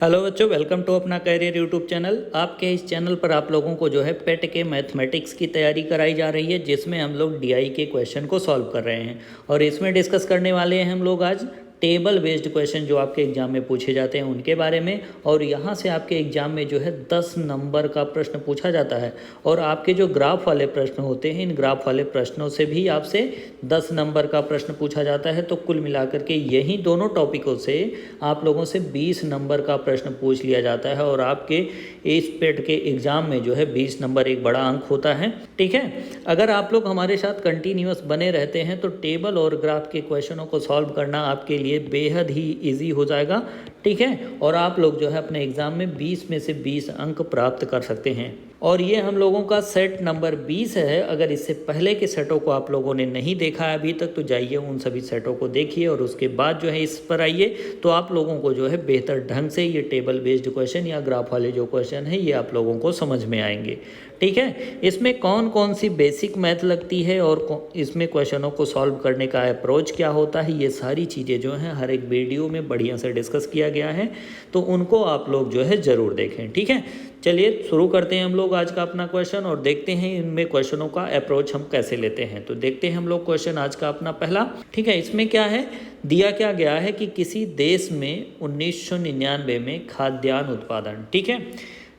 Hello बच्चों, welcome to अपना career YouTube channel. आपके इस चैनल पर आप लोगों को जो है पेट के मैथमेटिक्स की तैयारी कराई जा रही है, जिसमें हम लोग डीआई के क्वेश्चन को सॉल्व कर रहे हैं। और इसमें डिस्कस करने वाले हैं हम लोग आज टेबल बेस्ड क्वेश्चन जो आपके एग्जाम में पूछे जाते हैं उनके बारे में। और यहाँ से आपके एग्जाम में जो है 10 नंबर का प्रश्न पूछा जाता है। और आपके जो ग्राफ वाले प्रश्न होते हैं, इन ग्राफ वाले प्रश्नों से भी आपसे 10 नंबर का प्रश्न पूछा जाता है। तो कुल मिलाकर के यही दोनों टॉपिकों से आप लोगों से 20 नंबर का प्रश्न पूछ लिया जाता है। और आपके इस पेट के एग्ज़ाम में जो है 20 नंबर एक बड़ा अंक होता है। ठीक है, अगर आप लोग हमारे साथ कंटिन्यूअस बने रहते हैं तो टेबल और ग्राफ के क्वेश्चनों को सॉल्व करना आपके लिए बेहद ही इजी हो जाएगा। ठीक है, और आप लोग जो है अपने एग्ज़ाम में 20 में से 20 अंक प्राप्त कर सकते हैं। और ये हम लोगों का सेट नंबर 20 है। अगर इससे पहले के सेटों को आप लोगों ने नहीं देखा है अभी तक तो जाइए उन सभी सेटों को देखिए और उसके बाद जो है इस पर आइए, तो आप लोगों को जो है बेहतर ढंग से ये टेबल बेस्ड क्वेश्चन या ग्राफ वाले जो क्वेश्चन है ये आप लोगों को समझ में आएंगे। ठीक है, इसमें कौन कौन सी बेसिक मैथ लगती है और इसमें क्वेश्चनों को सॉल्व करने का अप्रोच क्या होता है, ये सारी चीज़ें जो हैं हर एक वीडियो में बढ़िया से डिस्कस किया गया है। तो उनको आप लोग जो है ज़रूर देखें। ठीक है, चलिए शुरू करते हैं हम लोग आज का अपना क्वेश्चन और देखते हैं इनमें क्वेश्चनों का अप्रोच हम कैसे लेते हैं। तो देखते हैं हम लोग क्वेश्चन आज का अपना पहला। ठीक है, इसमें क्या है, दिया क्या गया है कि किसी देश में 1999 में खाद्यान्न उत्पादन, ठीक है,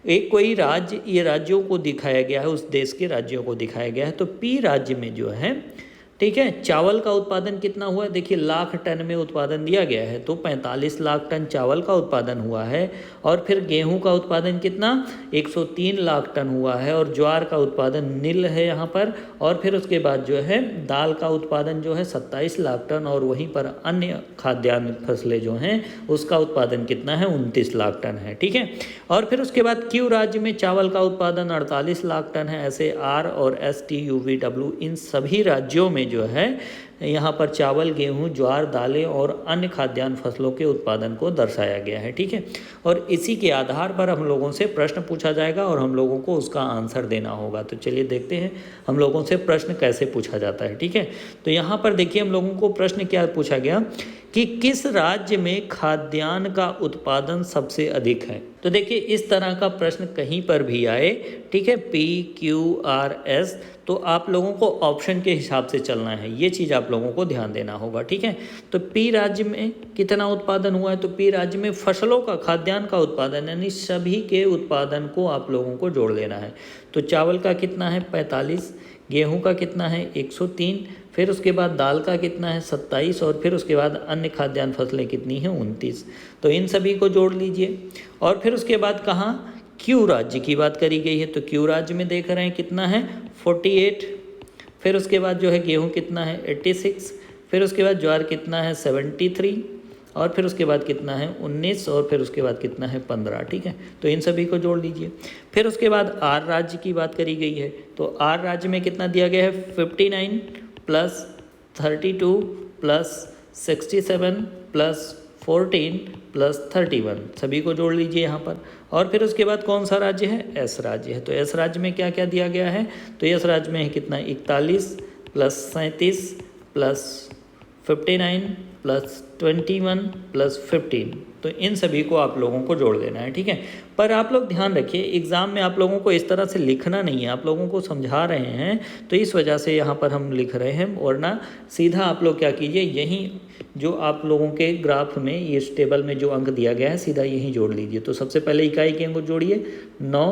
एक कोई राज्य, ये राज्यों को दिखाया गया है, उस देश के राज्यों को दिखाया गया है। तो पी राज्य में जो है, ठीक है, चावल का उत्पादन कितना हुआ है, देखिए लाख टन में उत्पादन दिया गया है तो 45 लाख टन चावल का उत्पादन हुआ है। और फिर गेहूं का उत्पादन कितना, 103 लाख टन हुआ है। और ज्वार का उत्पादन नील है यहाँ पर। और फिर उसके बाद जो है दाल का उत्पादन जो है 27 लाख टन। और वहीं पर अन्य खाद्यान्न फसलें जो हैं उसका उत्पादन कितना है, 29 लाख टन है। ठीक है, और फिर उसके बाद क्यू राज्य में चावल का उत्पादन 48 लाख टन है। ऐसे आर और S T U V W इन सभी राज्यों में जो है यहाँ पर चावल, गेहूं, ज्वार, दालें और अन्य खाद्यान्न फसलों के उत्पादन को दर्शाया गया है। ठीक है, और इसी के आधार पर हम लोगों से प्रश्न पूछा जाएगा और हम लोगों को उसका आंसर देना होगा। तो चलिए देखते हैं हम लोगों से प्रश्न कैसे पूछा जाता है। ठीक है, तो यहाँ पर देखिए हम लोगों को प्रश्न क्या पूछा गया कि किस राज्य में खाद्यान्न का उत्पादन सबसे अधिक है। तो देखिए इस तरह का प्रश्न कहीं पर भी आए, ठीक है, पी क्यू आर एस, तो आप लोगों को ऑप्शन के हिसाब से चलना है, ये चीज़ आप लोगों को ध्यान देना होगा। ठीक है, तो पी राज्य में कितना उत्पादन हुआ है, तो पी राज्य में फसलों का, खाद्यान्न का उत्पादन यानी सभी के उत्पादन को आप लोगों को जोड़ लेना है। तो चावल का कितना है, 45, गेहूं का कितना है, 103, फिर उसके बाद दाल का कितना है, 27, और फिर उसके बाद अन्य खाद्यान्न फसलें कितनी हैं, 29। तो इन सभी को जोड़ लीजिए। और फिर उसके बाद कहाँ, क्यू राज्य की बात करी गई है, तो क्यू राज्य में देख रहे हैं कितना है, 48। फिर उसके बाद जो है गेहूं कितना है, 86। फिर उसके बाद ज्वार कितना है, 73। और फिर उसके बाद कितना है, 19। और फिर उसके बाद कितना है, 15। ठीक है, तो इन सभी को जोड़ लीजिए। फिर उसके बाद आर राज्य की बात करी गई है, तो आर राज्य में कितना दिया गया है, 59 प्लस 32 प्लस 67 प्लस 14 प्लस 31, सभी को जोड़ लीजिए यहाँ पर। और फिर उसके बाद कौन सा राज्य है, एस राज्य है। तो एस राज्य में क्या क्या दिया गया है, तो एस राज्य में है कितना, 41 प्लस 37 प्लस 59 प्लस 21 प्लस 15। तो इन सभी को आप लोगों को जोड़ देना है। ठीक है, पर आप लोग ध्यान रखिए एग्ज़ाम में आप लोगों को इस तरह से लिखना नहीं है, आप लोगों को समझा रहे हैं तो इस वजह से यहाँ पर हम लिख रहे हैं। और ना सीधा आप लोग क्या कीजिए, यहीं जो आप लोगों के ग्राफ में इस टेबल में जो अंक दिया गया है सीधा यहीं जोड़ लीजिए। तो सबसे पहले इकाई के अंक को जोड़िए, 9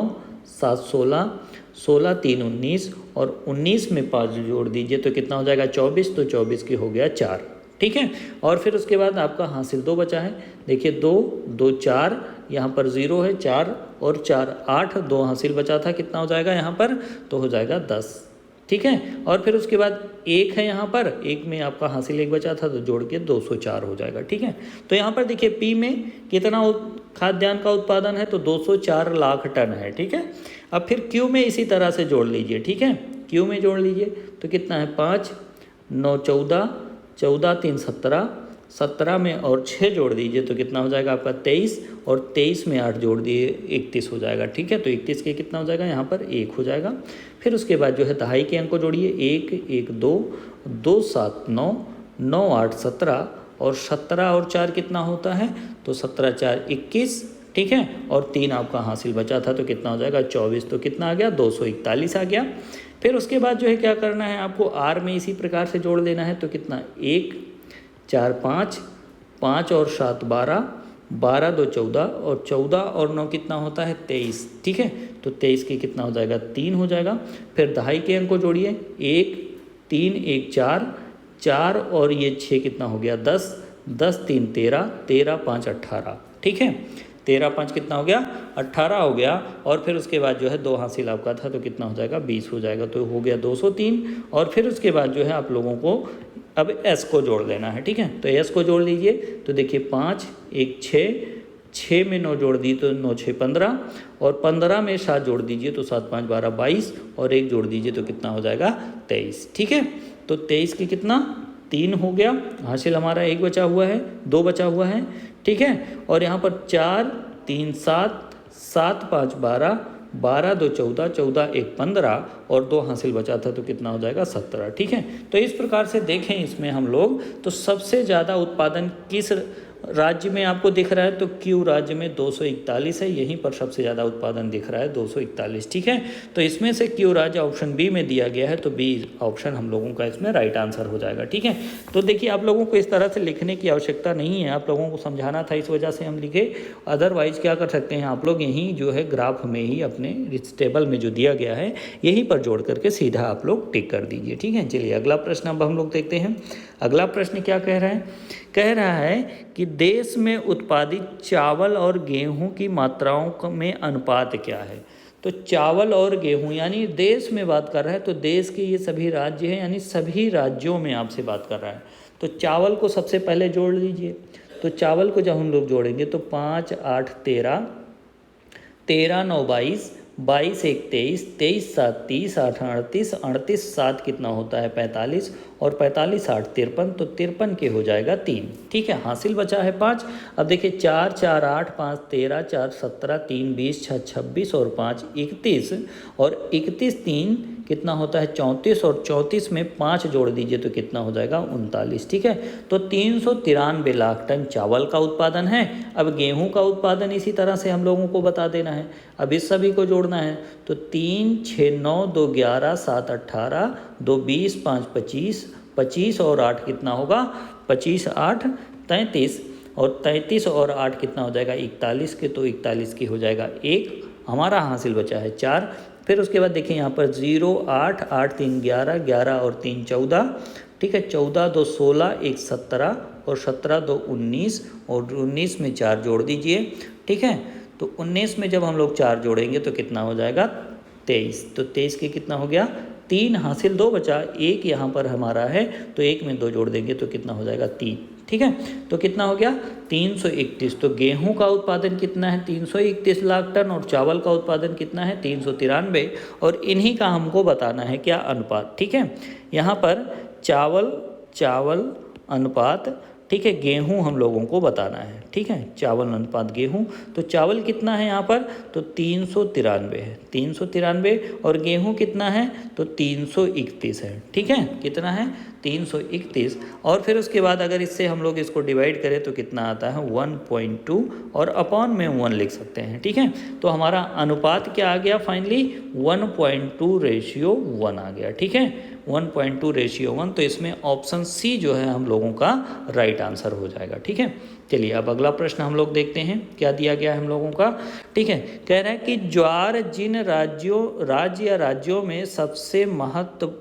7 16, 16 3 19 और 19 में 5 जोड़ दीजिए तो कितना हो जाएगा, 24। तो 24 की हो गया 4। ठीक है, और फिर उसके बाद आपका हासिल 2 बचा है, देखिए 2 2 4, यहाँ पर 0 है, 4 और 4 8, 2 हासिल बचा था, कितना हो जाएगा यहाँ पर, तो हो जाएगा 10। ठीक है, और फिर उसके बाद 1 है यहाँ पर, 1 में आपका हासिल 1 बचा था तो जोड़ के 204 हो जाएगा। ठीक है, तो यहाँ पर देखिए पी में कितना खाद्यान्न का उत्पादन है, तो 204 लाख टन है। ठीक है, अब फिर क्यू में इसी तरह से जोड़ लीजिए। ठीक है, क्यू में जोड़ लीजिए तो कितना है, 5 9 14, 14 3 17, 17 में और 6 जोड़ दीजिए तो कितना हो जाएगा आपका 23, और 23 में 8 जोड़ दिए 31 हो जाएगा। ठीक है, तो 31 के कितना हो जाएगा, यहाँ पर 1 हो जाएगा। फिर उसके बाद जो है दहाई के अंक को जोड़िए, 1 1 2, 2 7 9, 9 8 17, और 17 और 4 कितना होता है, तो 17 4 21, ठीक है, और 3 आपका हासिल बचा था तो कितना हो जाएगा 24, तो कितना आ गया 241 आ गया। फिर उसके बाद जो है क्या करना है आपको, आर में इसी प्रकार से जोड़ देना है, तो कितना 1 4 5, 5 और 7 12, 12 2 14, और 14 और 9 कितना होता है 23, ठीक है, तो 23 की कितना हो जाएगा 3 हो जाएगा। फिर दहाई के अंक को जोड़िए, 1 3 1 4, 4 और ये 6 कितना हो गया 10, 10 3 13, 13 5 18, ठीक है, 13 5 कितना हो गया 18 हो गया। और फिर उसके बाद जो है 2 हासिल आपका था तो कितना हो जाएगा 20 हो जाएगा, तो हो गया 203। और फिर उसके बाद जो है आप लोगों को अब एस को जोड़ देना है, ठीक है, तो एस को जोड़ लीजिए, तो देखिए 5 1 6, 6 में 9 जोड़ दी तो 9 6 15, और 15 में 7 जोड़ दीजिए तो 7 5 12 22, और 1 जोड़ दीजिए तो कितना हो जाएगा 23, ठीक है, तो 23 की कितना 3 हो गया, हासिल हमारा 1 बचा हुआ है, 2 बचा हुआ है, ठीक है, और यहाँ पर 4 3 7, 7 5 12, 12 2 14, 14 1 15, और 2 हासिल बचा था तो कितना हो जाएगा 17, ठीक है। तो इस प्रकार से देखें इसमें हम लोग, तो सबसे ज़्यादा उत्पादन किस राज्य में आपको दिख रहा है, तो क्यू राज्य में 241 है, यहीं पर सबसे ज़्यादा उत्पादन दिख रहा है 241, ठीक है। तो इसमें से क्यू राज्य ऑप्शन बी में दिया गया है, तो बी ऑप्शन हम लोगों का इसमें राइट आंसर हो जाएगा, ठीक है। तो देखिए आप लोगों को इस तरह से लिखने की आवश्यकता नहीं है, आप लोगों को समझाना था इस वजह से हम लिखे, अदरवाइज क्या कर सकते हैं आप लोग, यहीं जो है ग्राफ में ही अपने इस टेबल में जो दिया गया है यहीं पर जोड़ करके सीधा आप लोग टिक कर दीजिए, ठीक है। चलिए अगला प्रश्न अब हम लोग देखते हैं। अगला प्रश्न क्या कह रहा है, कह रहा है कि देश में उत्पादित चावल और गेहूं की मात्राओं में अनुपात क्या है। तो चावल और गेहूं यानी देश में बात कर रहा है, तो देश के ये सभी राज्य हैं, यानी सभी राज्यों में आपसे बात कर रहा है। तो चावल को सबसे पहले जोड़ लीजिए, तो चावल को जब हम लोग जोड़ेंगे तो 5 8 13, 13 9 22, 22 1 23, 23 7 30, 8 38, 38 7 कितना होता है 45, और 45 8 53, तो 53 के हो जाएगा 3, ठीक है, हासिल बचा है 5। अब देखिए 4 4 8 5 13, 4 17, 3 20, 6 26, और 5 31, और 31 3 कितना होता है 34, और 34 में 5 जोड़ दीजिए तो कितना हो जाएगा 39, ठीक है। तो 393 लाख टन चावल का उत्पादन है। अब गेहूं का उत्पादन इसी तरह से हम लोगों को बता देना है, अब इस सभी को जोड़ना है, तो 3 6 9 2 11, 7 18, 2 20, 5 25, 25 और 8 कितना होगा 25 8 33, और 33 और 8 कितना हो जाएगा 41 के, तो 41 की हो जाएगा 1, हमारा हासिल बचा है 4। फिर उसके बाद देखिए यहाँ पर 0 8 8 3 11, 11 और 3 14, ठीक है, 14 2 16, 1 17, और 17 2 19, और 19 में 4 जोड़ दीजिए, ठीक है, तो 19 में जब हम लोग 4 जोड़ेंगे तो कितना हो जाएगा 23, तो 23 के कितना हो गया 3, हासिल 2 बचा, 1 यहाँ पर हमारा है तो 1 में 2 जोड़ देंगे तो कितना हो जाएगा 3, ठीक है, तो कितना हो गया 331। तो गेहूं का उत्पादन कितना है 331 लाख टन, और चावल का उत्पादन कितना है 393, और इन्हीं का हमको बताना है क्या अनुपात, ठीक है। यहाँ पर चावल चावल अनुपात, ठीक है, गेहूं हम लोगों को बताना है, ठीक है, चावल अनुपात गेहूं, तो चावल कितना है यहाँ पर तो 393 है, 393, और गेहूं कितना है तो 331 है, ठीक है, कितना है 331। और फिर उसके बाद अगर इससे हम लोग इसको डिवाइड करें तो कितना आता है 1.2, और अपॉन में 1 लिख सकते हैं, ठीक है। तो हमारा अनुपात क्या आ गया फाइनली 1.2:1 आ गया, ठीक है, 1.2:1, तो इसमें ऑप्शन सी जो है हम लोगों का राइट आंसर हो जाएगा, ठीक है। चलिए अब अगला प्रश्न हम लोग देखते हैं क्या दिया गया है हम लोगों का, ठीक है। कह रहे हैं कि ज्वार जिन राज्य या राज्यों में सबसे महत्व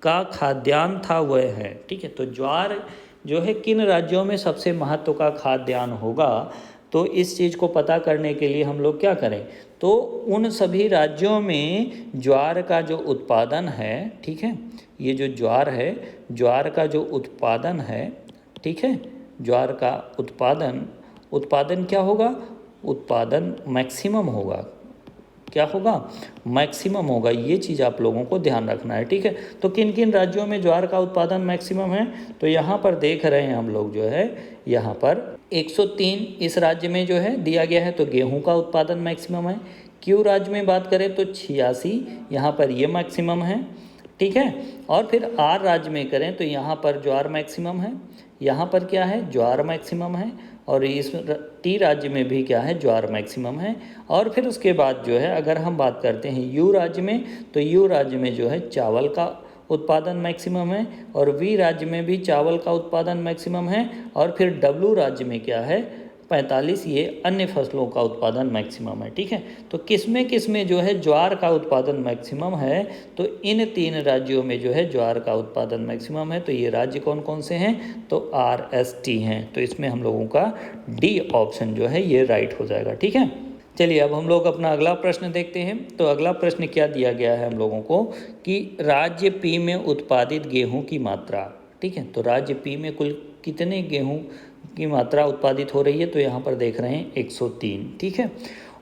का खाद्यान्न था वह है, ठीक है। तो ज्वार जो है किन राज्यों में सबसे महत्व का खाद्यान्न होगा, तो इस चीज़ को पता करने के लिए हम लोग क्या करें, तो उन सभी राज्यों में ज्वार का जो उत्पादन है, ठीक है, ये जो ज्वार है, ज्वार का जो उत्पादन है, ठीक है, ज्वार का उत्पादन क्या होगा, उत्पादन मैक्सिमम होगा, क्या होगा मैक्सिमम होगा, ये चीज़ आप लोगों को ध्यान रखना है, ठीक है। तो किन किन राज्यों में ज्वार का उत्पादन मैक्सिमम है, तो यहाँ पर देख रहे हैं हम लोग जो है, यहाँ पर 103 इस राज्य में जो है दिया गया है, तो गेहूं का उत्पादन मैक्सिमम है। क्यू राज्य में बात करें तो 86 यहाँ पर ये मैक्सिमम है, ठीक है। और फिर आर राज्य में करें तो यहाँ पर ज्वार मैक्सिमम है, यहाँ पर क्या है ज्वार मैक्सिमम है, और इस टी राज्य में भी क्या है, ज्वार मैक्सिमम है। और फिर उसके बाद जो है अगर हम बात करते हैं यू राज्य में, तो यू राज्य में जो है चावल का उत्पादन मैक्सिमम है, और वी राज्य में भी चावल का उत्पादन मैक्सिमम है, और फिर डब्लू राज्य में क्या है 45, ये अन्य फसलों का उत्पादन मैक्सिमम है। ठीक है, तो किसमें जो है ज्वार का उत्पादन मैक्सिमम है, तो इन 3 राज्यों में जो है ज्वार का उत्पादन मैक्सिमम है। तो ये राज्य कौन कौन से हैं, तो RST हैं। तो इसमें हम लोगों का डी ऑप्शन जो है ये राइट हो जाएगा। ठीक है, चलिए अब हम लोग अपना अगला प्रश्न देखते हैं। तो अगला प्रश्न क्या दिया गया है हम लोगों को कि राज्य P में उत्पादित गेहूं की मात्रा। ठीक है, तो राज्य P में कुल कितने गेहूं की मात्रा उत्पादित हो रही है, तो यहाँ पर देख रहे हैं 103। ठीक है,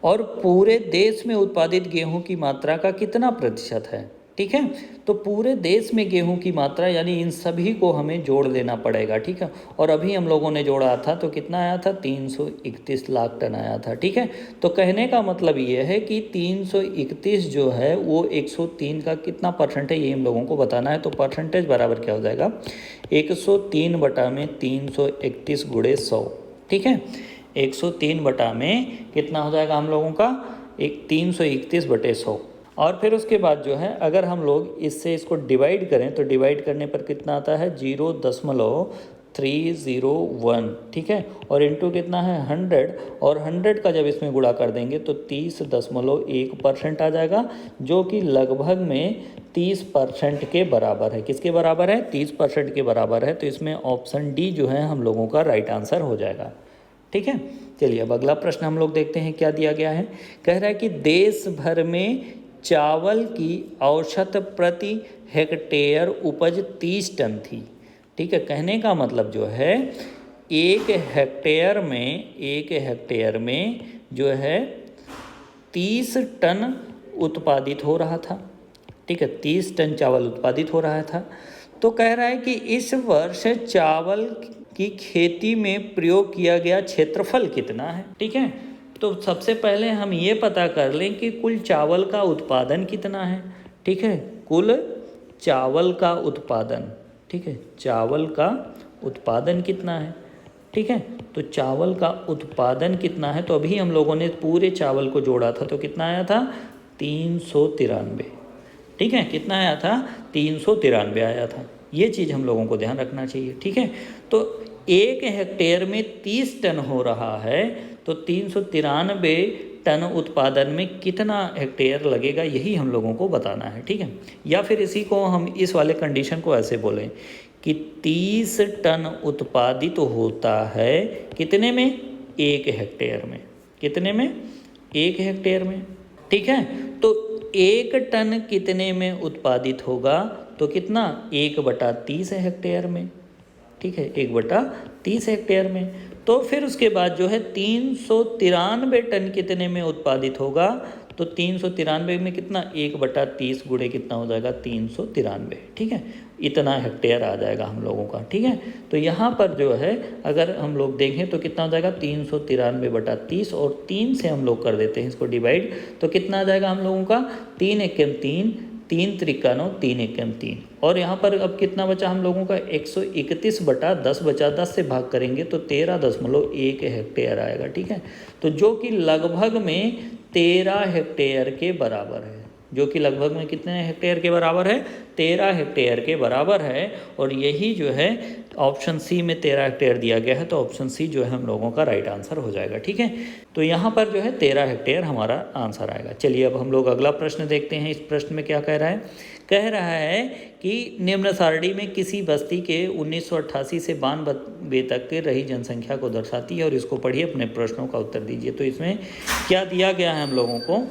और पूरे देश में उत्पादित गेहूं की मात्रा का कितना प्रतिशत है। ठीक है, तो पूरे देश में गेहूं की मात्रा यानी इन सभी को हमें जोड़ लेना पड़ेगा। ठीक है, और अभी हम लोगों ने जोड़ा था तो कितना आया था, 331 लाख टन आया था। ठीक है, तो कहने का मतलब ये है कि 331 जो है वो 103 का कितना परसेंट है, ये हम लोगों को बताना है। तो परसेंटेज बराबर क्या हो जाएगा, 103 बटा में 331 गुणे 100। ठीक है, 103 बटा में कितना हो जाएगा हम लोगों का, 331 बटे 100। और फिर उसके बाद जो है अगर हम लोग इससे इसको डिवाइड करें तो डिवाइड करने पर कितना आता है, 0.301। ठीक है, और इंटू कितना है 100, और 100 का जब इसमें गुणा कर देंगे तो 30.1% आ जाएगा, जो कि लगभग में 30% के बराबर है। किसके बराबर है, 30% के बराबर है। तो इसमें ऑप्शन डी जो है हम लोगों का राइट आंसर हो जाएगा। ठीक है, चलिए अब अगला प्रश्न हम लोग देखते हैं क्या दिया गया है। कह रहा है कि देश भर में चावल की औसत प्रति हेक्टेयर उपज 30 टन थी। ठीक है, कहने का मतलब जो है एक हेक्टेयर में जो है 30 टन उत्पादित हो रहा था। ठीक है, 30 टन चावल उत्पादित हो रहा था। तो कह रहा है कि इस वर्ष चावल की खेती में प्रयोग किया गया क्षेत्रफल कितना है। ठीक है, तो सबसे पहले हम ये पता कर लें कि कुल चावल का उत्पादन कितना है। ठीक है, कुल चावल का उत्पादन, ठीक है, चावल का उत्पादन कितना है। ठीक है, तो चावल का उत्पादन कितना है, तो अभी हम लोगों ने पूरे चावल को जोड़ा था तो कितना आया था, 393। ठीक है, कितना आया था, 393 आया था। ये चीज़ हम लोगों को ध्यान रखना चाहिए। ठीक है, तो 1 हेक्टेयर में 30 टन हो रहा है, तो 393 टन उत्पादन में कितना हेक्टेयर लगेगा, यही हम लोगों को बताना है। ठीक है, या फिर इसी को हम इस वाले कंडीशन को ऐसे बोलें कि 30 टन उत्पादित होता है कितने में, 1 हेक्टेयर में। कितने में, 1 हेक्टेयर में। ठीक है, तो 1 टन कितने में उत्पादित होगा, तो कितना, 1/30 हेक्टेयर में। ठीक है, 1/30 हेक्टेयर में। तो फिर उसके बाद जो है 393 टन कितने में उत्पादित होगा, तो 393 में कितना, 1/30 गुणे कितना हो जाएगा, 393। ठीक है, इतना हेक्टेयर आ जाएगा हम लोगों का। ठीक है, तो यहाँ पर जो है अगर हम लोग देखें तो कितना हो जाएगा, 393/30, और 3 से हम लोग कर देते हैं इसको डिवाइड, तो कितना आ जाएगा हम लोगों का, 3 एकम 3, 3 त्रिका 9, 3 एकम 3। और यहाँ पर अब कितना बचा हम लोगों का, 131/10 बचा, 10 से भाग करेंगे तो 13.1 हेक्टेयर आएगा। ठीक है, तो जो कि लगभग में 13 हेक्टेयर के बराबर है, जो कि लगभग में कितने हेक्टेयर के बराबर है, 13 हेक्टेयर के बराबर है। और यही जो है ऑप्शन सी में 13 हेक्टेयर दिया गया है, तो ऑप्शन सी जो है हम लोगों का राइट आंसर हो जाएगा। ठीक है, तो यहाँ पर जो है 13 हेक्टेयर हमारा आंसर आएगा। चलिए अब हम लोग अगला प्रश्न देखते हैं। इस प्रश्न में क्या कह रहा है, कह रहा है कि निम्न सारणी में किसी बस्ती के 1988 से 92 तक के रही जनसंख्या को दर्शाती है, और इसको पढ़िए, अपने प्रश्नों का उत्तर दीजिए। तो इसमें क्या दिया गया है हम लोगों को,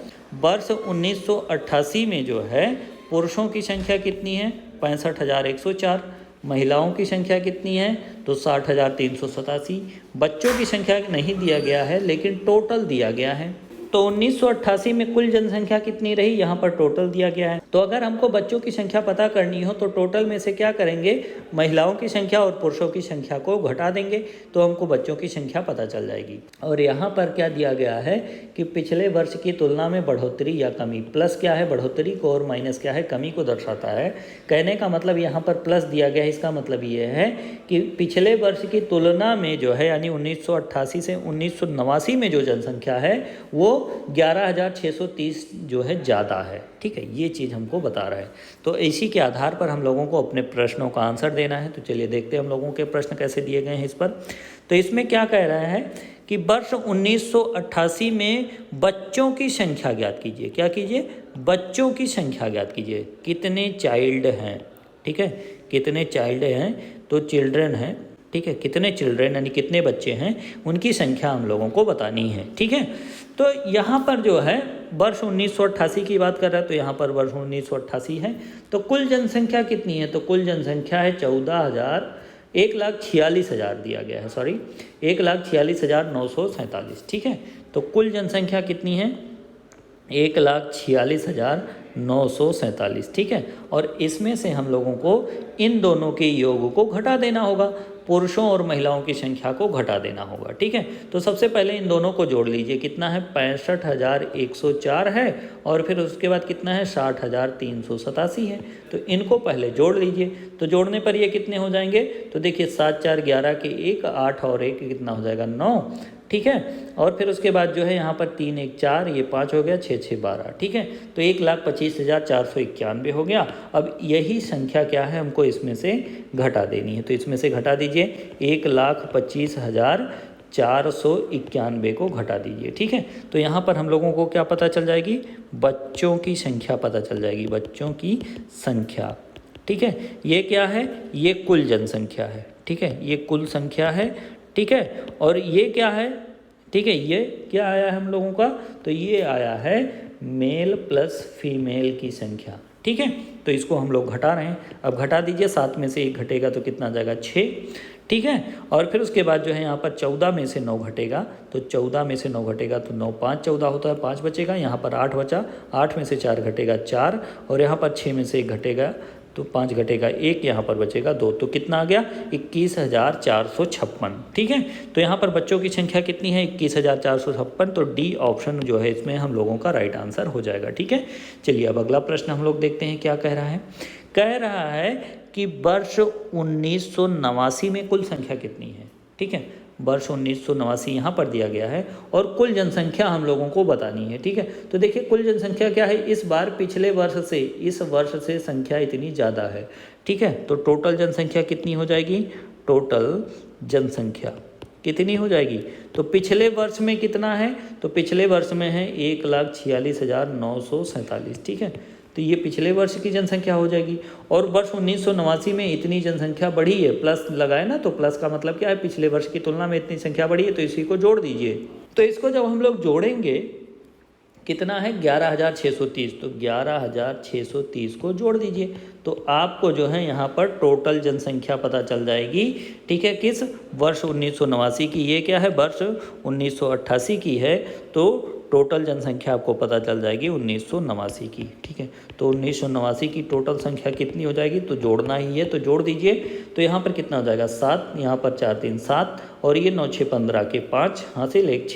वर्ष 1988 में जो है पुरुषों की संख्या कितनी है, 65,104, महिलाओं की संख्या कितनी है, तो 60,387। बच्चों की संख्या नहीं दिया गया है लेकिन टोटल दिया गया है। तो 1988 में कुल जनसंख्या कितनी रही, यहाँ पर टोटल दिया गया है, तो अगर हमको बच्चों की संख्या पता करनी हो तो टोटल में से क्या करेंगे, महिलाओं की संख्या और पुरुषों की संख्या को घटा देंगे तो हमको बच्चों की संख्या पता चल जाएगी। और यहाँ पर क्या दिया गया है कि पिछले वर्ष की तुलना में बढ़ोतरी या कमी, प्लस क्या है बढ़ोतरी को और माइनस क्या है कमी को दर्शाता है। कहने का मतलब यहाँ पर प्लस दिया गया है, इसका मतलब ये है कि पिछले वर्ष की तुलना में जो है यानी 1988 से 1989 में जो जनसंख्या है वो 11,630 जो है ज़्यादा है। ठीक है, ये चीज़ हमको बता रहा है। तो इसी के आधार पर हम लोगों को अपने प्रश्नों का आंसर देना है। तो चलिए देखते हैं हम लोगों के प्रश्न कैसे दिए गए हैं इस पर। तो इसमें क्या कह रहा है कि वर्ष 1988 में बच्चों की संख्या ज्ञात कीजिए। क्या कीजिए, बच्चों की संख्या ज्ञात कीजिए, कितने चाइल्ड हैं। ठीक है, कितने चाइल्ड हैं, तो चिल्ड्रन हैं। ठीक है, कितने चिल्ड्रन यानी कितने बच्चे हैं, उनकी संख्या हम लोगों को बतानी है। ठीक है, तो यहाँ पर जो है वर्ष 1988 की बात कर रहा है, तो यहाँ पर वर्ष 1988 है। तो कुल जनसंख्या कितनी है, तो कुल जनसंख्या है 1,46,000 दिया गया है, सॉरी 1,46,947। ठीक है, तो कुल जनसंख्या कितनी है, 1,46,947। ठीक है, और इसमें से हम लोगों को इन दोनों के योग को घटा देना होगा, पुरुषों और महिलाओं की संख्या को घटा देना होगा। ठीक है, तो सबसे पहले इन दोनों को जोड़ लीजिए, कितना है 65,104 है और फिर उसके बाद कितना है 60,387 है। तो इनको पहले जोड़ लीजिए, तो जोड़ने पर ये कितने हो जाएंगे, तो देखिए 7 4 11 के 1, 8 और 1 कितना हो जाएगा 9। ठीक है, और फिर उसके बाद जो है यहाँ पर 3 1 4, ये 5 हो गया, 6 6 12। ठीक है, तो 1,25,491 हो गया। अब यही संख्या क्या है, हमको इसमें से घटा देनी है। तो इसमें से घटा दीजिए, 1,25,491 को घटा दीजिए। ठीक है, तो यहाँ पर हम लोगों को क्या पता चल जाएगी, बच्चों की संख्या पता चल जाएगी, बच्चों की संख्या। ठीक है, ये क्या है, ये कुल जनसंख्या है। ठीक है, ये कुल संख्या है। ठीक है, और ये क्या है, ठीक है, ये क्या आया है हम लोगों का, तो ये आया है मेल प्लस फीमेल की संख्या। ठीक है, तो इसको हम लोग घटा रहे हैं। अब घटा दीजिए, 7 में से 1 घटेगा तो कितना आ जाएगा 6। ठीक है, और फिर उसके बाद जो है यहाँ पर 14 में से 9 घटेगा, तो 14 में से 9 घटेगा तो 9 5 14 होता है, 5 बचेगा। यहाँ पर 8 बचा, 8 में से 4 घटेगा 4, और यहाँ पर 6 में से 1 घटेगा तो 5 घटेगा 1, यहाँ पर बचेगा 2, तो कितना आ गया 21,456। ठीक है, तो यहाँ पर बच्चों की संख्या कितनी है 21,456, तो डी ऑप्शन जो है इसमें हम लोगों का राइट आंसर हो जाएगा। ठीक है, चलिए अब अगला प्रश्न हम लोग देखते हैं क्या कह रहा है। कह रहा है कि वर्ष 1989 में कुल संख्या कितनी है। ठीक है, वर्ष 1989 यहाँ पर दिया गया है और कुल जनसंख्या हम लोगों को बतानी है। ठीक है, तो देखिए कुल जनसंख्या क्या है, इस बार पिछले वर्ष से इस वर्ष से संख्या इतनी ज़्यादा है। ठीक है, तो टोटल जनसंख्या कितनी हो जाएगी, टोटल जनसंख्या कितनी हो जाएगी, तो पिछले वर्ष में कितना है, तो पिछले वर्ष में है 1,46,947। ठीक है, तो ये पिछले वर्ष की जनसंख्या हो जाएगी। और वर्ष 1989 में इतनी जनसंख्या बढ़ी है, प्लस लगाए ना, तो प्लस का मतलब क्या है, पिछले वर्ष की तुलना में इतनी संख्या बढ़ी है, तो इसी को जोड़ दीजिए। तो इसको जब हम लोग जोड़ेंगे कितना है 11,630, तो 11,630 को जोड़ दीजिए, तो आपको जो है यहाँ पर टोटल जनसंख्या पता चल जाएगी। ठीक है, किस वर्ष 1989 की, ये क्या है वर्ष 1988 की है, तो टोटल जनसंख्या आपको पता चल जाएगी 1989 की। ठीक है, तो 1989 की टोटल संख्या कितनी हो जाएगी, तो जोड़ना ही है, तो जोड़ दीजिए। तो यहाँ पर कितना हो जाएगा 7, यहाँ पर 4 3 7, और ये 9 6 15 के 5 हासिल, 1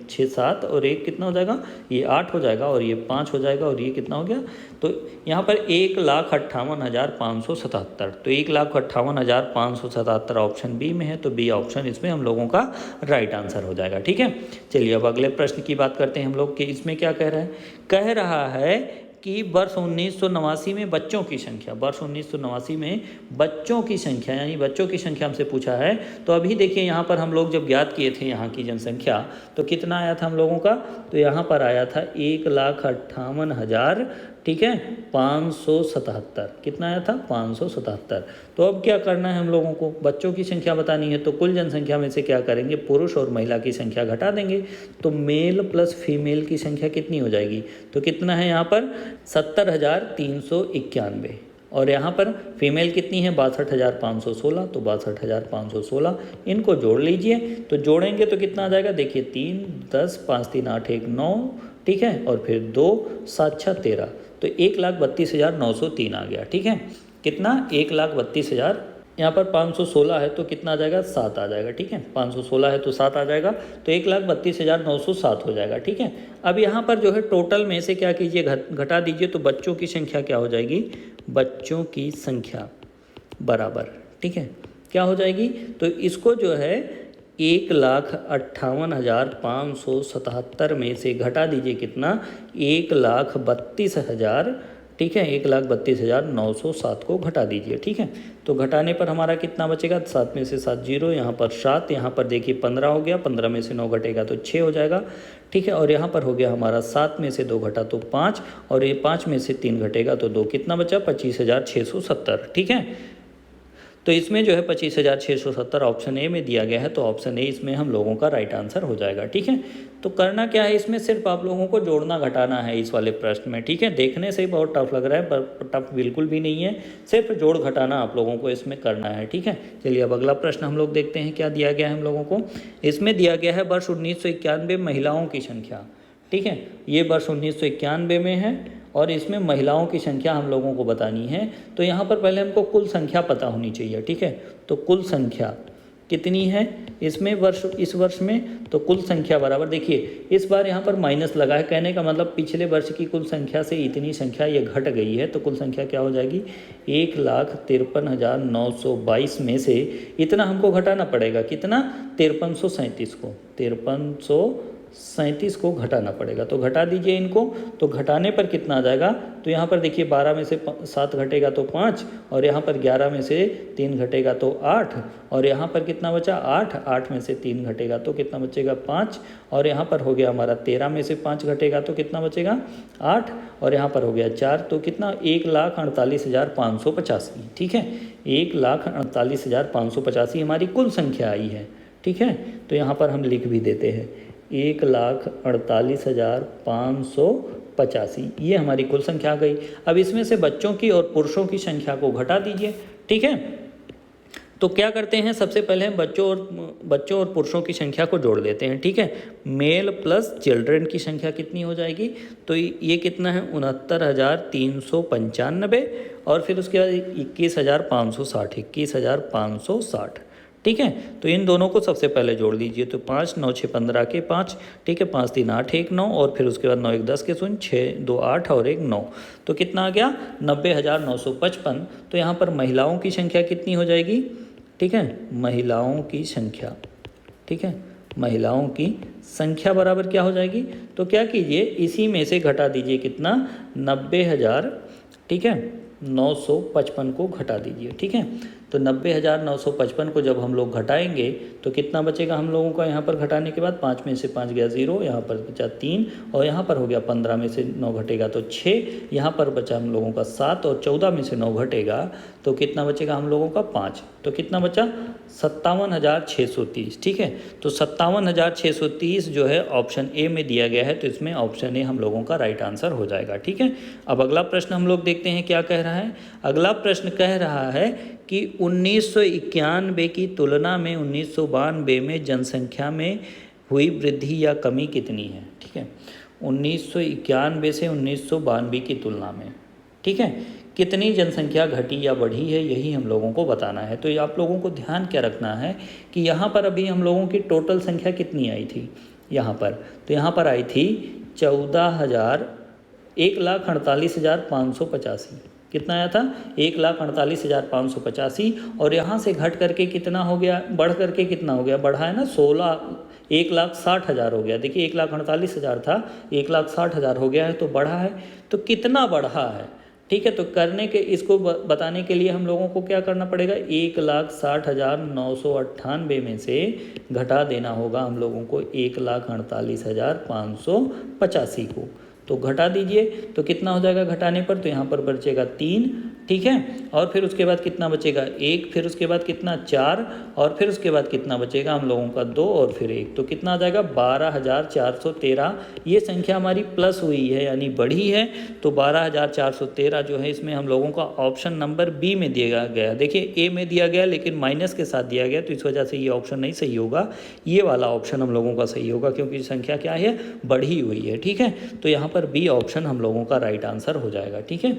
6 7 और 1 कितना हो जाएगा, ये 8 हो जाएगा, और ये 5 हो जाएगा, और ये कितना हो गया, तो यहाँ पर 1,58,577। तो 1,58,577 ऑप्शन बी में है, तो बी ऑप्शन इसमें हम लोगों का राइट आंसर हो जाएगा। ठीक है, चलिए अब अगले प्रश्न की बात करते हैं हम लोग कि इसमें क्या कह रहा है। कह रहा है कि वर्ष 1989 में बच्चों की संख्या, वर्ष 1989 में बच्चों की संख्या यानी बच्चों की संख्या हमसे पूछा है। तो अभी देखिए यहाँ पर हम लोग जब ज्ञात किए थे यहाँ की जनसंख्या, तो कितना आया था हम लोगों का, तो यहाँ पर आया था 1,58,000। ठीक है, 577, कितना आया था 577। तो अब क्या करना है हम लोगों को, बच्चों की संख्या बतानी है, तो कुल जनसंख्या में से क्या करेंगे, पुरुष और महिला की संख्या घटा देंगे, तो मेल प्लस फीमेल की संख्या कितनी हो जाएगी, तो कितना है यहाँ पर 70,391, और यहाँ पर फीमेल कितनी है 62,516, तो 62,516 इनको जोड़ लीजिए। तो जोड़ेंगे तो कितना आ जाएगा, देखिए 3 10 5 3 8 1 9, ठीक है, और फिर 2 7 6 13, तो 1,32,903 आ गया। ठीक है, कितना 1,32,000, यहाँ पर 516 है तो कितना आ जाएगा 7 आ जाएगा। ठीक है, 516 है तो 7 आ जाएगा, तो 1,32,907 हो जाएगा। ठीक है, अब यहाँ पर जो है टोटल में से क्या कीजिए, घटा दीजिए, तो बच्चों की संख्या क्या हो जाएगी, बच्चों की संख्या बराबर, ठीक है, क्या हो जाएगी, तो इसको जो है 1,58,577 में से घटा दीजिए कितना, 1,32,000। ठीक है, 1,32,907 को घटा दीजिए। ठीक है, तो घटाने पर हमारा कितना बचेगा, 7 में से 7 जीरो, यहाँ पर 7, यहाँ पर देखिए 15 हो गया, 15 में से 9 घटेगा तो 6 हो जाएगा। ठीक है, और यहाँ पर हो गया हमारा 7 में से 2 घटा तो 5, और ये 5 में से 3 घटेगा तो 2, कितना बचा 25,670। ठीक है, तो इसमें जो है 25,670 ऑप्शन ए में दिया गया है, तो ऑप्शन ए इसमें हम लोगों का राइट आंसर हो जाएगा। ठीक है, तो करना क्या है, इसमें सिर्फ आप लोगों को जोड़ना घटाना है इस वाले प्रश्न में। ठीक है, देखने से ही बहुत टफ लग रहा है पर टफ बिल्कुल भी नहीं है, सिर्फ जोड़ घटाना आप लोगों को इसमें करना है। ठीक है, चलिए अब अगला प्रश्न हम लोग देखते हैं क्या दिया गया है हम लोगों को। इसमें दिया गया है वर्ष 1991 महिलाओं की संख्या। ठीक है, ये वर्ष 1991 में है और इसमें महिलाओं की संख्या हम लोगों को बतानी है। तो यहाँ पर पहले हमको कुल संख्या पता होनी चाहिए। ठीक है, तो कुल संख्या कितनी है इसमें इस वर्ष में, तो कुल संख्या बराबर, देखिए इस बार यहाँ पर माइनस लगा है, कहने का मतलब पिछले वर्ष की कुल संख्या से इतनी संख्या ये घट गई है, तो कुल संख्या क्या हो जाएगी, 1,53,922 में से इतना हमको घटाना पड़ेगा, कितना 5337 को, 5337 को घटाना पड़ेगा। तो घटा दीजिए इनको, तो घटाने पर कितना आ जाएगा, तो यहाँ पर देखिए 12 में से 7 घटेगा तो 5, और यहाँ पर 11 में से 3 घटेगा तो 8, और यहाँ पर कितना बचा 8, 8 में से 3 घटेगा तो कितना बचेगा 5, और यहाँ पर हो गया हमारा 13 में से 5 घटेगा तो कितना बचेगा 8, और यहाँ पर हो गया 4, तो कितना 1,48,585। ठीक है, 1,48,585 हमारी कुल संख्या आई है। ठीक है, तो यहाँ पर हम लिख भी देते हैं 1,48,585, ये हमारी कुल संख्या आ गई। अब इसमें से बच्चों की और पुरुषों की संख्या को घटा दीजिए। ठीक है, तो क्या करते हैं, सबसे पहले हम बच्चों और पुरुषों की संख्या को जोड़ देते हैं। ठीक है, मेल प्लस चिल्ड्रन की संख्या कितनी हो जाएगी, तो ये कितना है 69,395, और फिर उसके बाद 21,560, 21,560। ठीक है, तो इन दोनों को सबसे पहले जोड़ दीजिए, तो 5 9 6 15 के 5, ठीक है, 5 3 8 1 9, और फिर उसके बाद 9 1 10 के 0, 6 2 8 और 1 9, तो कितना आ गया 90,955। तो यहाँ पर महिलाओं की संख्या कितनी हो जाएगी, ठीक है, महिलाओं की संख्या, ठीक है, महिलाओं की संख्या बराबर क्या हो जाएगी, तो क्या कीजिए इसी में से घटा दीजिए कितना 90,000, ठीक है, 955 को घटा दीजिए। ठीक है, तो 90,955 को जब हम लोग घटाएंगे तो कितना बचेगा हम लोगों का, यहाँ पर घटाने के बाद 5 में से 5 गया 0, यहाँ पर बचा 3, और यहाँ पर हो गया 15 में से 9 घटेगा तो 6, यहाँ पर बचा हम लोगों का 7, और 14 में से 9 घटेगा तो कितना बचेगा हम लोगों का 5, तो कितना बचा 57,630। ठीक है, तो 57,630 जो है ऑप्शन ए में दिया गया है, तो इसमें ऑप्शन ए हम लोगों का राइट आंसर हो जाएगा। ठीक है, अब अगला प्रश्न हम लोग देखते हैं क्या कह रहा है। अगला प्रश्न कह रहा है कि 1991 की तुलना में 1992 में जनसंख्या में हुई वृद्धि या कमी कितनी है। ठीक है, 1991 से 1992 की तुलना में, ठीक है, कितनी जनसंख्या घटी या बढ़ी है, यही हम लोगों को बताना है। तो ये आप लोगों को ध्यान क्या रखना है कि यहाँ पर अभी हम लोगों की टोटल संख्या कितनी आई थी यहाँ पर, तो यहाँ पर आई थी 1,48,585। कितना आया था 1,48,585, और यहाँ से घट करके कितना हो गया, बढ़ करके कितना हो गया, बढ़ा है ना 1,60,000 हो गया। देखिए 1,48,000 था, 1,60,000 हो गया है, तो बढ़ा है, तो कितना बढ़ा है। ठीक है, तो करने के इसको बताने के लिए हम लोगों को क्या करना पड़ेगा, 1,60,998 में से घटा देना होगा हम लोगों को 1,48,585 को, तो घटा दीजिए, तो कितना हो जाएगा घटाने पर, तो यहाँ पर बचेगा 3, ठीक है। और फिर उसके बाद कितना बचेगा 1, फिर उसके बाद कितना 4, और फिर उसके बाद कितना बचेगा हम लोगों का 2 और फिर 1, तो कितना आ जाएगा 12,413। ये संख्या हमारी प्लस हुई है यानी बढ़ी है, तो 12,413 जो है इसमें हम लोगों का ऑप्शन नंबर बी में दिया गया। देखिए ए में दिया गया लेकिन माइनस के साथ दिया गया, तो इस वजह से ये ऑप्शन नहीं सही होगा, ये वाला ऑप्शन हम लोगों का सही होगा क्योंकि संख्या क्या है बढ़ी हुई है। ठीक है, तो यहाँ पर बी ऑप्शन हम लोगों का राइट आंसर हो जाएगा। ठीक है,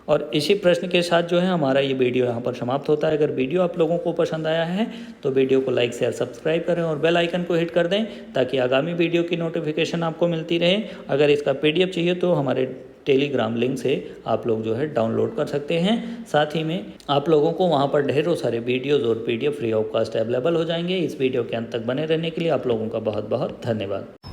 और इसी प्रश्न के साथ जो है हमारा ये वीडियो यहाँ पर समाप्त होता है। अगर वीडियो आप लोगों को पसंद आया है तो वीडियो को लाइक शेयर सब्सक्राइब करें और बेल आइकन को हिट कर दें ताकि आगामी वीडियो की नोटिफिकेशन आपको मिलती रहे। अगर इसका PDF चाहिए तो हमारे टेलीग्राम लिंक से आप लोग जो है डाउनलोड कर सकते हैं। साथ ही में आप लोगों को वहाँ पर ढेरों सारे वीडियोज़ और PDF free of cost available हो जाएंगे। इस वीडियो के अंत तक बने रहने के लिए आप लोगों का बहुत बहुत धन्यवाद।